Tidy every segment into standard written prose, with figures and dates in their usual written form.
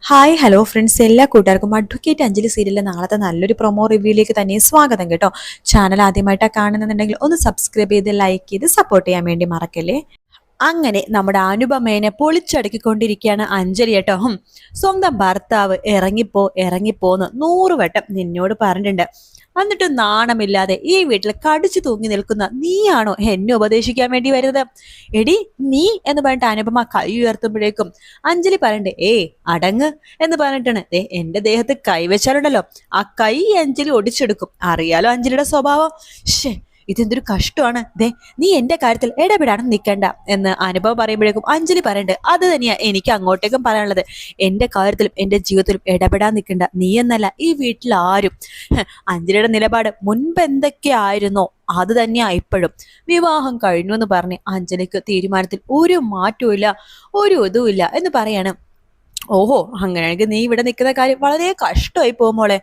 Hi hello friends, എല്ലാ കൂട്ടുകാർക്കും advocate Anjali സീരിയലിലെ നാളത്തെ നല്ലൊരു പ്രൊമോ റിവ്യൂയിലേക്ക് തന്നെ സ്വാഗതം കേട്ടോ. ചാനൽ ആദ്യമായിട്ടാണ് കാണുന്നുണ്ടെങ്കിൽ ഒന്ന് സബ്സ്ക്രൈബ് ചെയ്ത് ലൈക്ക് ചെയ്ത് സപ്പോർട്ട് ചെയ്യാൻ വേണ്ടി മറക്കല്ലേ. അങ്ങനെ നമ്മുടെ അനുപമേനെ പൊളിച്ചടക്കിക്കൊണ്ടിരിക്കുകയാണ് അഞ്ജലി കേട്ടോ. സ്വന്തം ഭർത്താവ് ഇറങ്ങിപ്പോ ഇറങ്ങിപ്പോന്ന് 100 വട്ടം നിന്നോട് പറഞ്ഞിട്ടുണ്ട്. എന്നിട്ട് നാണമില്ലാതെ ഈ വീട്ടിൽ കടിച്ചു തൂങ്ങി നിൽക്കുന്ന നീയാണോ എന്നെ ഉപദേശിക്കാൻ വേണ്ടി വരുന്നത്? എടി നീ എന്ന് പറഞ്ഞിട്ട് അനുപമ കൈ ഉയർത്തുമ്പോഴേക്കും അഞ്ജലി പറയണ്ടേ, അടങ്ങ് എന്ന് പറഞ്ഞിട്ടാണ് എന്റെ ദേഹത്ത് കൈവച്ചാലുണ്ടല്ലോ ആ കൈ അഞ്ജലി ഒടിച്ചെടുക്കും. അറിയാലോ അഞ്ജലിയുടെ സ്വഭാവം. ഷേ, ഇതെന്തൊരു കഷ്ടമാണ്. നീ എന്റെ കാര്യത്തിൽ ഇടപെടാനും നിൽക്കണ്ട എന്ന് അനുഭവം പറയുമ്പോഴേക്കും അഞ്ജലി പറയണ്ട്, അത് തന്നെയാ എനിക്ക് അങ്ങോട്ടേക്കും പറയാനുള്ളത്. എന്റെ കാര്യത്തിലും എന്റെ ജീവിതത്തിലും ഇടപെടാൻ നിൽക്കണ്ട. നീ എന്നല്ല ഈ വീട്ടിൽ ആരും. അഞ്ജലിയുടെ നിലപാട് മുൻപ് എന്തൊക്കെയായിരുന്നോ അത് തന്നെയാ ഇപ്പോഴും. വിവാഹം കഴിഞ്ഞു എന്ന് പറഞ്ഞ് അഞ്ജലിക്ക് തീരുമാനത്തിൽ ഒരു മാറ്റവും ഇല്ല, ഒരു ഇതുമില്ല എന്ന് പറയാണ്. ഓഹോ, അങ്ങനെയാണെങ്കിൽ നീ ഇവിടെ നിൽക്കുന്ന കാര്യം വളരെ കഷ്ടമായി പോകുമ്പോളെ.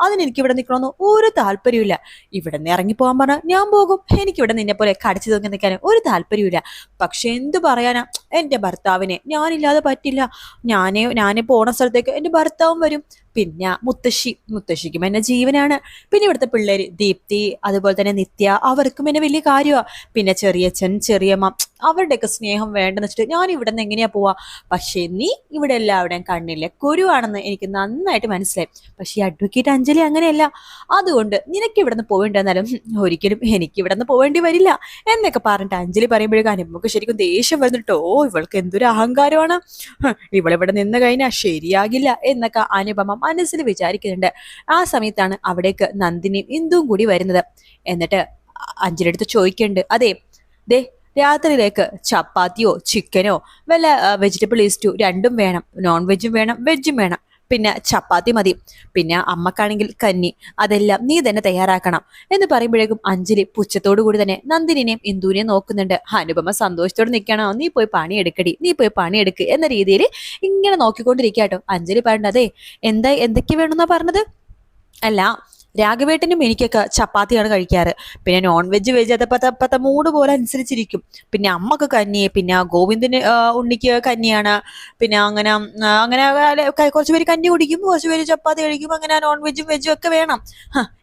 അതിനെനിക്ക് ഇവിടെ നിൽക്കണമെന്ന് ഒരു താല്പര്യമില്ല. ഇവിടെ നിന്ന് ഇറങ്ങിപ്പോകാൻ പറഞ്ഞാൽ ഞാൻ പോകും. എനിക്കിവിടെ നിന്നെ പോലെ കടിച്ചു തൂങ്ങി നിൽക്കാനും ഒരു താല്പര്യമില്ല. പക്ഷെ എന്തു പറയാനാ, എന്റെ ഭർത്താവിനെ ഞാനില്ലാതെ പറ്റില്ല. ഞാനേ പോണ സ്ഥലത്തേക്ക് എന്റെ ഭർത്താവും വരും. പിന്നെ മുത്തശ്ശിക്കും എന്നെ ജീവനാണ്. പിന്നെ ഇവിടുത്തെ പിള്ളേര് ദീപ്തി, അതുപോലെ തന്നെ നിത്യ, അവർക്കും എന്നെ വലിയ കാര്യമാണ്. പിന്നെ ചെറിയച്ഛൻ, ചെറിയമ്മ, അവരുടെയൊക്കെ സ്നേഹം വേണ്ടെന്ന് വെച്ചിട്ട് ഞാൻ ഇവിടെ നിന്ന് എങ്ങനെയാ പോവാ? പക്ഷേ നീ ഇവിടെ എല്ലാവരുടെയും കണ്ണിലെ കുരുവാണെന്ന് എനിക്ക് നന്നായിട്ട് മനസ്സിലായി. പക്ഷെ ഈ അഡ്വക്കേറ്റ് അഞ്ജലി അങ്ങനെയല്ല. അതുകൊണ്ട് നിനക്ക് ഇവിടെ നിന്ന് പോവേണ്ടെന്നാലും ഒരിക്കലും എനിക്ക് ഇവിടെ നിന്ന് പോവേണ്ടി വരില്ല എന്നൊക്കെ പറഞ്ഞിട്ട് അഞ്ജലി പറയുമ്പോഴേക്കും അനുപമക്ക് ശരിക്കും ദേഷ്യം വന്നിട്ടോ, ഇവൾക്ക് എന്തൊരു അഹങ്കാരമാണ്, ഇവളിവിടെ നിന്ന് കഴിഞ്ഞാൽ ശരിയാകില്ല എന്നൊക്കെ അനുപമ മനസ്സിൽ വിചാരിക്കുന്നുണ്ട്. ആ സമയത്താണ് അവിടേക്ക് നന്ദിനിയും ഇന്ദുവും കൂടി വരുന്നത്. എന്നിട്ട് അഞ്ജലി അടുത്ത് ചോദിക്കുന്നുണ്ട്, ദേ രാത്രിയിലേക്ക് ചപ്പാത്തിയോ ചിക്കനോ വല്ല വെജിറ്റബിൾ ഈസ്റ്റു രണ്ടും വേണം. നോൺ വെജും വേണം, വെജും വേണം. പിന്നെ ചപ്പാത്തി മതി. പിന്നെ അമ്മക്കാണെങ്കിൽ കഞ്ഞി. അതെല്ലാം നീ തന്നെ തയ്യാറാക്കണം എന്ന് പറയുമ്പോഴേക്കും അഞ്ജലി പുച്ഛത്തോടു കൂടി തന്നെ നന്ദിനിനെയും ഇന്ദുവിനെയും നോക്കുന്നുണ്ട്. അനുപമ സന്തോഷത്തോടെ നിൽക്കണോ, നീ പോയി പണിയെടുക്ക് എന്ന രീതിയിൽ ഇങ്ങനെ നോക്കിക്കൊണ്ടിരിക്കാട്ടോ. അഞ്ജലി പറയണ്ടേ, എന്തൊക്കെ വേണമെന്നാ പറഞ്ഞത്? അല്ല, രാഘവേട്ടനും എനിക്കൊക്കെ ചപ്പാത്തിയാണ് കഴിക്കാറ്. പിന്നെ നോൺ വെജ് അതപ്പത്തെ മൂഡ് പോലെ അനുസരിച്ചിരിക്കും. പിന്നെ അമ്മക്ക് കഞ്ഞി, പിന്നെ ഗോവിന്ദന് ഉണ്ണിക്ക് കഞ്ഞിയാണ്. പിന്നെ അങ്ങനെ കുറച്ച് പേര് കഞ്ഞി കുടിക്കും, കുറച്ച് പേര് ചപ്പാത്തി കഴിക്കും. അങ്ങനെ നോൺ വെജും വെജും ഒക്കെ വേണം.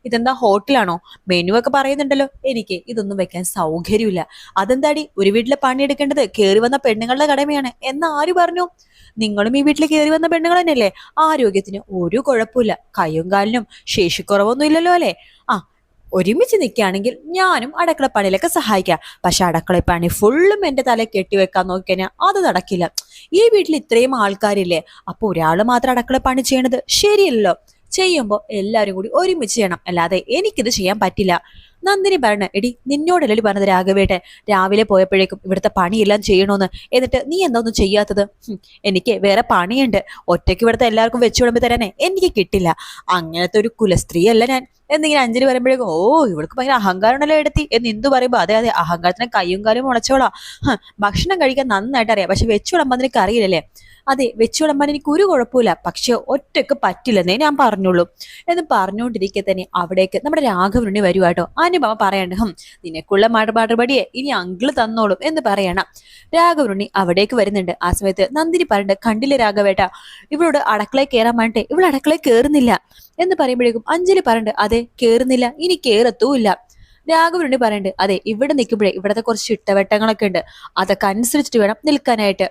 ഇതെന്താ ഹോട്ടലാണോ? മെനു ഒക്കെ പറയുന്നുണ്ടല്ലോ. എനിക്ക് ഇതൊന്നും വെക്കാൻ സൗകര്യമില്ല. അതെന്താടി, ഒരു വീട്ടിലെ പണിയെടുക്കേണ്ടത് കയറി വന്ന പെണ്ണുങ്ങളുടെ കടമയാണ് എന്ന് ആര് പറഞ്ഞു? നിങ്ങളും ഈ വീട്ടിൽ കയറി വന്ന പെണ്ണുങ്ങൾ തന്നെയല്ലേ? ആരോഗ്യത്തിന് ഒരു കുഴപ്പമില്ല, കയ്യും കാലിനും ശേഷിക്കുറവൊന്നും ഇല്ലല്ലോ അല്ലേ? ഒരുമിച്ച് നിൽക്കുകയാണെങ്കിൽ ഞാനും അടുക്കളപ്പണിയിലൊക്കെ സഹായിക്കാം. പക്ഷെ അടുക്കളപ്പണി ഫുള്ളും എന്റെ തല കെട്ടിവെക്കാൻ നോക്കിക്കഴിഞ്ഞാൽ അത് നടക്കില്ല. ഈ വീട്ടിൽ ഇത്രയും ആൾക്കാരില്ലേ, അപ്പൊ ഒരാള് മാത്രം അടുക്കളപ്പണി ചെയ്യണത് ശരിയല്ലല്ലോ. ചെയ്യുമ്പോൾ എല്ലാവരും കൂടി ഒരുമിച്ച് ചെയ്യണം, അല്ലാതെ എനിക്കിത് ചെയ്യാൻ പറ്റില്ല. നന്ദിനി പറഞ്ഞ, എടി നിന്നോടല്ലേ പറഞ്ഞത് രാഘവേട്ടെ രാവിലെ പോയപ്പോഴേക്കും ഇവിടുത്തെ പണിയെല്ലാം ചെയ്യണോന്ന്, എന്നിട്ട് നീ എന്താ ഒന്നും ചെയ്യാത്തത്? എനിക്ക് വേറെ പണിയുണ്ട്. ഒറ്റയ്ക്ക് ഇവിടുത്തെ എല്ലാവർക്കും വെച്ചു വിളമ്പി തരാനേ എനിക്ക് കിട്ടില്ല. അങ്ങനത്തെ ഒരു കുലസ്ത്രീ അല്ല ഞാൻ എന്നിങ്ങനെ അഞ്ജലി പറയുമ്പോഴേക്കും, ഇവൾക്ക് ഭയങ്കര അഹങ്കാരമുണ്ടല്ലോ എടുത്തി എന്ന് ഇന്ദു പറയുമ്പോ, അതെ അഹങ്കാരത്തിന് കയ്യും കാലും മുളച്ചോളാം. ഭക്ഷണം കഴിക്കാൻ നന്നായിട്ട് അറിയാം, പക്ഷെ വെച്ചു വിളമ്പാൻ നിനക്ക് അറിയില്ലല്ലേ? അതെ, വെച്ചു വിളമ്പാൻ എനിക്ക് ഒരു കുഴപ്പമില്ല, പക്ഷെ ഒറ്റക്ക് പറ്റില്ലെന്നേ ഞാൻ പറഞ്ഞുള്ളൂ എന്ന് പറഞ്ഞുകൊണ്ടിരിക്കെ തന്നെ അവിടേക്ക് നമ്മുടെ രാഘവനുണ്ണി വരുവാട്ടോ. അനുപമ പറയണ്ട, നിനക്കുള്ള മറുപടിയെ ഇനി അങ്കിള് തന്നോളും എന്ന് പറയണം. രാഘവനുണ്ണി അവിടേക്ക് വരുന്നുണ്ട്. ആ സമയത്ത് നന്ദിനി പറയണ്ട, കണ്ടില്ല രാഘവേട്ട, ഇവളോട് അടുക്കളയിൽ കയറാൻ വേണ്ടേ, ഇവൾ അടുക്കളയിൽ കയറുന്നില്ല എന്ന് പറയുമ്പോഴേക്കും അഞ്ജലി പറയണ്ട്, അതെ കേറുന്നില്ല, ഇനി കേറത്തുമില്ല. രാഘവനുണ്ണി പറയണ്ട്, അതെ ഇവിടെ നിൽക്കുമ്പോഴേ ഇവിടത്തെ കുറച്ച് ചിട്ടവട്ടങ്ങളൊക്കെ ഉണ്ട്, അതൊക്കെ അനുസരിച്ചിട്ട് വേണം നിൽക്കാനായിട്ട്.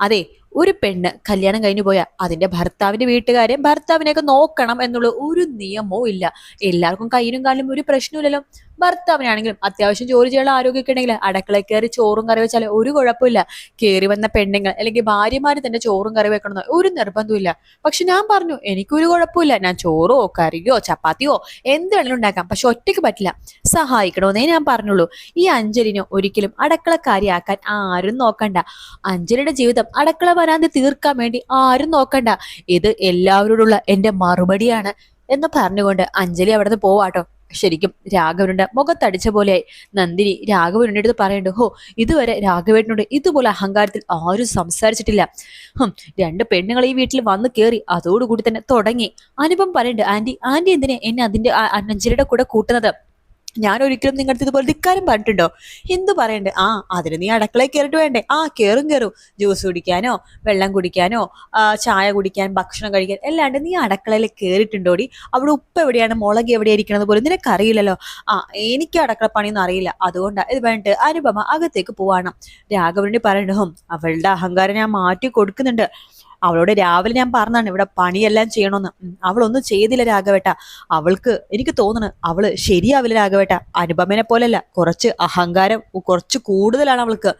അതെ, ഒരു പെണ്ണ് കല്യാണം കഴിഞ്ഞു പോയാൽ അതിന്റെ ഭർത്താവിന്റെ വീട്ടുകാരെ ഭർത്താവിനെയൊക്കെ നോക്കണം എന്നുള്ള ഒരു നിയമവും ഇല്ല. എല്ലാവർക്കും കയ്യിനും കാലിനും ഒരു പ്രശ്നമില്ലല്ലോ. ഭർത്താവിനാണെങ്കിലും അത്യാവശ്യം ജോലി ചെയ്യാനുള്ള ആരോഗ്യമൊക്കെ ഉണ്ടെങ്കിൽ അടുക്കളയിൽ കയറി ചോറും കറി വെച്ചാൽ ഒരു കുഴപ്പമില്ല. കയറി വന്ന പെണ്ണുങ്ങൾ അല്ലെങ്കിൽ ഭാര്യമാര് തന്നെ ചോറും കറി വെക്കണമെന്ന് ഒരു നിർബന്ധമില്ല. പക്ഷെ ഞാൻ പറഞ്ഞു, എനിക്കൊരു കുഴപ്പമില്ല, ഞാൻ ചോറോ കറിയോ ചപ്പാത്തിയോ എന്ത് വേണമെങ്കിലും ഉണ്ടാക്കാം, പക്ഷെ ഒറ്റയ്ക്ക് പറ്റില്ല, സഹായിക്കണമെന്നേ ഞാൻ പറഞ്ഞുള്ളൂ. ഈ അഞ്ജലിനെ ഒരിക്കലും അടുക്കളക്കാരിയാക്കാൻ ആരും നോക്കണ്ട. അഞ്ജലിയുടെ ജീവിതം അടുക്കള വരാതെ തീർക്കാൻ വേണ്ടി ആരും നോക്കണ്ട. ഇത് എല്ലാവരോടുള്ള എന്റെ മറുപടിയാണ് എന്ന് പറഞ്ഞുകൊണ്ട് അഞ്ജലി അവിടുന്ന് പോവാട്ടോ. ശരിക്കും രാഘവനുണ്ട് മുഖത്തടിച്ച പോലെയായി. നന്ദിനി രാഘവനുടെ അടുത്ത് പറയണ്ട്, ഇതുവരെ രാഘവേട്ടനോട് ഇതുപോലെ അഹങ്കാരത്തിൽ ആരും സംസാരിച്ചിട്ടില്ല. രണ്ട് പെണ്ണുങ്ങൾ ഈ വീട്ടിൽ വന്ന് കയറി, അതോടുകൂടി തന്നെ തുടങ്ങി. അനുപം പറയണ്ട്, ആന്റി എന്തിനെ എന്നെ അതിന്റെ അഞ്ജലിയുടെ കൂടെ കൂട്ടുന്നത്? ഞാൻ ഒരിക്കലും നിങ്ങളുടെ ഇതുപോലെ ധിക്കാരം പറഞ്ഞിട്ടുണ്ടോ? എന്തു പറയണ്ടേ? ആ, അതിന് നീ അടുക്കളയിൽ കയറിട്ട് വേണ്ടേ? ആ, കയറും. ജ്യൂസ് കുടിക്കാനോ വെള്ളം കുടിക്കാനോ ചായ കുടിക്കാൻ ഭക്ഷണം കഴിക്കാൻ അല്ലാണ്ട് നീ അടുക്കളയിൽ കയറിയിട്ടുണ്ടോടി? അവിടെ ഉപ്പ് എവിടെയാണ്, മുളക് എവിടെയാണ് ഇരിക്കണത് പോലും നിനക്കറിയില്ലല്ലോ. ആ, എനിക്ക് അടുക്കള പണിയൊന്നും അറിയില്ല, അതുകൊണ്ടാ ഇത് വേണ്ടിട്ട് അനുപമ അകത്തേക്ക് പോവാണ്. രാഘവനോട് പറയണ്ടോ, അവളുടെ അഹങ്കാരം ഞാൻ മാറ്റി കൊടുക്കുന്നുണ്ട്. അവളോട് രാവിലെ ഞാൻ പറഞ്ഞാണ് ഇവിടെ പണിയെല്ലാം ചെയ്യണമെന്ന്. അവളൊന്നും ചെയ്തില്ല രാഘവേട്ട. അവൾക്ക് എനിക്ക് തോന്നുന്നു അവള് ശരിയാവില്ല രാഘവേട്ട. അനുപമനെ പോലെയല്ല, കുറച്ച് അഹങ്കാരം കുറച്ച് കൂടുതലാണ് അവൾക്ക്.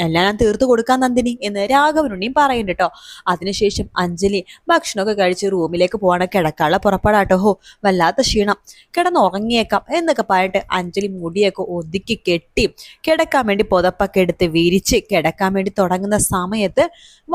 എല്ലാം ഞാൻ തീർത്തു കൊടുക്കാൻ നന്ദിനി എന്ന് രാഘവനുണ്ണിയും പറയുന്നുണ്ട് കേട്ടോ. അതിനുശേഷം അഞ്ജലി ഭക്ഷണമൊക്കെ കഴിച്ച് റൂമിലേക്ക് പോവാണ്. കിടക്കാനുള്ള പുറപ്പാടാട്ടോ. ഹോ, വല്ലാത്ത ക്ഷീണം, കിടന്നുറങ്ങിയേക്കാം എന്നൊക്കെ പറഞ്ഞിട്ട് അഞ്ജലി മുടിയൊക്കെ ഒതുക്കി കെട്ടി കിടക്കാൻ വേണ്ടി പുതപ്പൊക്കെ എടുത്ത് വിരിച്ച് കിടക്കാൻ വേണ്ടി തുടങ്ങുന്ന സമയത്ത്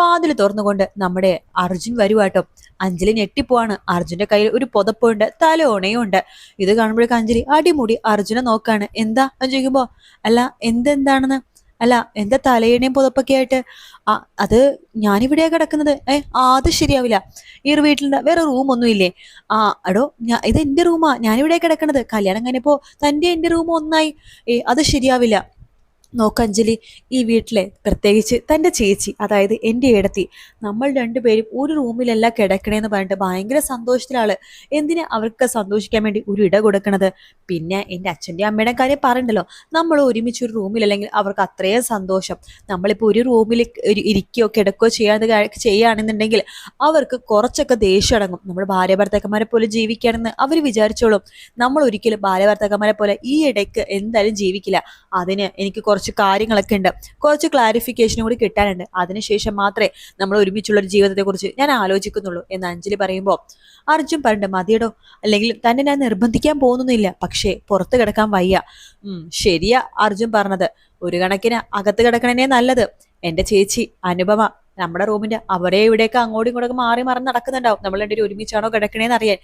വാതിൽ തുറന്നുകൊണ്ട് നമ്മുടെ അർജുൻ വരുവാട്ടോ. അഞ്ജലി ഞെട്ടിപ്പോവാണ്. അർജുന്റെ കയ്യിൽ ഒരു പുതപ്പുണ്ട്, തലോണയും ഉണ്ട്. ഇത് കാണുമ്പോഴേക്ക് അഞ്ജലി അടിമുടി അർജുനെ നോക്കാണ്. എന്താ എന്ന് ചോദിക്കുമ്പോ, അല്ല എന്താണെന്ന്, അല്ല എന്താ തലയണയും പുതപ്പൊക്കെ ആയിട്ട്? അത് ഞാനിവിടെയാ കിടക്കുന്നത്. അത് ശരിയാവില്ല. ഈ ഒരു വീട്ടിൽ വേറെ റൂമൊന്നും ഇല്ലേ? എടോ, ഇത് എന്റെ റൂമാ, ഞാനിവിടെ കിടക്കണത്. കല്യാണം കഴിഞ്ഞപ്പോ തന്റെ എന്റെ റൂം ഒന്നായി. അത് ശരിയാവില്ല. നോക്കഞ്ജലി, ഈ വീട്ടിലെ പ്രത്യേകിച്ച് തൻ്റെ ചേച്ചി, അതായത് എൻ്റെ ഇടത്തി, നമ്മൾ രണ്ടുപേരും ഒരു റൂമിലല്ല കിടക്കണേന്ന് പറഞ്ഞിട്ട് ഭയങ്കര സന്തോഷത്തിലാണ്. എന്തിനാ അവർക്ക് സന്തോഷിക്കാൻ വേണ്ടി ഒരു ഇട കൊടുക്കണത്? പിന്നെ എൻ്റെ അച്ഛൻ്റെ അമ്മയുടെ കാര്യം പറയണ്ടല്ലോ. നമ്മൾ ഒരുമിച്ച് ഒരു റൂമിലല്ലെങ്കിൽ അവർക്ക് അത്രയും സന്തോഷം. നമ്മളിപ്പോൾ ഒരു റൂമിൽ ഇരിക്കുകയോ കിടക്കുകയോ ചെയ്യുകയാണെന്നുണ്ടെങ്കിൽ അവർക്ക് കുറച്ചൊക്കെ ദേഷ്യം അടങ്ങും. നമ്മൾ ഭാര്യ ഭർത്താക്കന്മാരെ പോലെ ജീവിക്കുകയാണെന്ന് അവർ വിചാരിച്ചോളും. നമ്മൾ ഒരിക്കലും ഭാര്യ ഭർത്താക്കന്മാരെ പോലെ ഈ ഇടയ്ക്ക് എന്തായാലും ജീവിക്കില്ല. അതിന് എനിക്ക് കുറച്ച് കാര്യങ്ങളൊക്കെ ഉണ്ട്, കുറച്ച് ക്ലാരിഫിക്കേഷനും കൂടി കിട്ടാനുണ്ട്. അതിനുശേഷം മാത്രമേ നമ്മൾ ഒരുമിച്ചുള്ള ഒരു ജീവിതത്തെക്കുറിച്ച് ഞാൻ ആലോചിക്കുന്നുള്ളൂ എന്ന് അഞ്ജലി പറയുമ്പോൾ അർജുൻ പറഞ്ഞിട്ട്, മതിയടോ, അല്ലെങ്കിൽ തന്നെ ഞാൻ നിർബന്ധിക്കാൻ പോകുന്നില്ല, പക്ഷേ പുറത്ത് കിടക്കാൻ വയ്യ. ശരിയാ അർജുൻ പറഞ്ഞത്, ഒരു കണക്കിന് അകത്ത് കിടക്കണേ നല്ലത്. എന്റെ ചേച്ചി അനുപമ നമ്മുടെ റൂമിന്റെ അവിടെ ഇവിടെയൊക്കെ അങ്ങോട്ടും ഇങ്ങോട്ടൊക്കെ മാറി മറന്ന് നടക്കുന്നുണ്ടാവും. നമ്മൾ രണ്ടുപേരും ഒരുമിച്ചാണോ കിടക്കണേന്ന് അറിയാൻ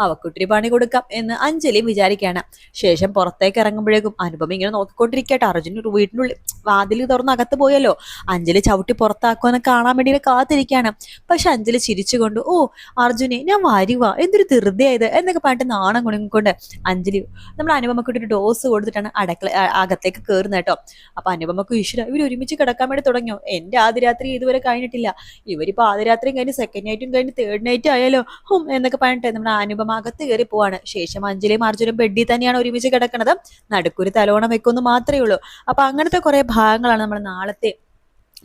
അവക്കൊട്ടിരി പണി കൊടുക്കാം എന്ന് അഞ്ജലിയും വിചാരിക്കുകയാണ്. ശേഷം പുറത്തേക്ക് ഇറങ്ങുമ്പോഴേക്കും അനുപമ ഇങ്ങനെ നോക്കിക്കൊണ്ടിരിക്കട്ടെ. അർജുൻ വീട്ടിനുള്ളിൽ വാതിൽ തുറന്ന് അകത്ത് പോയല്ലോ. അഞ്ജലി ചവിട്ടി പുറത്താക്കുമെന്ന് കാണാൻ വേണ്ടി കാത്തിരിക്കുകയാണ്. പക്ഷെ അഞ്ജലി ചിരിച്ചുകൊണ്ട്, ഓ അർജുനെ, ഞാൻ വരുവാ, എന്തൊരു ധൃതിയായത് എന്നൊക്കെ പറഞ്ഞിട്ട് നാണം കുണുങ്ങിക്കൊണ്ട് അഞ്ജലി നമ്മുടെ അനുപമക്ക് ഒരു ഡോസ് കൊടുത്തിട്ടാണ് അകത്തേക്ക് കയറുന്നത് കേട്ടോ. അപ്പൊ അനുപമക്ക് ഈശ്വര, ഇവർ ഒരുമിച്ച് കിടക്കാൻ വേണ്ടി തുടങ്ങിയോ? എന്റെ ആദ്യ രാത്രി ഇതുവരെ കഴിഞ്ഞിട്ടില്ല, ഇവരിപ്പോ ആദ്യ രാത്രിയും കഴിഞ്ഞ് സെക്കൻഡ് നൈറ്റും കഴിഞ്ഞ് തേർഡ് നൈറ്റ് ആയാലോ എന്നൊക്കെ പറഞ്ഞിട്ട് നമ്മുടെ അനുപമ അകത്ത് കയറി പോവാണ്. ശേഷം അഞ്ജലിയും അർജുനും ബെഡിൽ തന്നെയാണ് ഒരുമിച്ച് കിടക്കുന്നത്. നടുക്കൊരു തലോണം വെക്കൊന്നും മാത്രമേ ഉള്ളൂ. അപ്പൊ അങ്ങനത്തെ കുറെ ഭാഗങ്ങളാണ് നമ്മൾ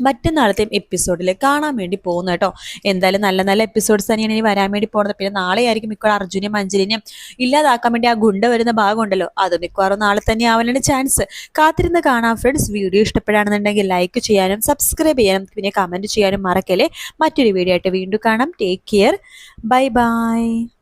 മറ്റന്നാളത്തെയും എപ്പിസോഡിൽ കാണാൻ വേണ്ടി പോകുന്നത് കേട്ടോ. എന്തായാലും നല്ല നല്ല എപ്പിസോഡ്സ് തന്നെയാണ് ഇനി വരാൻ വേണ്ടി പോകുന്നത്. പിന്നെ നാളെ ആയിരിക്കും മിക്കവാറും അർജുനെയും അഞ്ജലിനെയും ഇല്ലാതാക്കാൻ വേണ്ടി ആ ഗുണ്ട വരുന്ന ഭാഗം ഉണ്ടല്ലോ, അത് മിക്കവാറും നാളെ തന്നെ ആവാനാണ് ചാൻസ്. കാത്തിരുന്ന് കാണാം ഫ്രണ്ട്സ്. വീഡിയോ ഇഷ്ടപ്പെടുകയാണെന്നുണ്ടെങ്കിൽ ലൈക്ക് ചെയ്യാനും സബ്സ്ക്രൈബ് ചെയ്യാനും പിന്നെ കമന്റ് ചെയ്യാനും മറക്കല്ലേ. മറ്റൊരു വീഡിയോ ആയിട്ട് വീണ്ടും കാണാം. Take care, bye bye.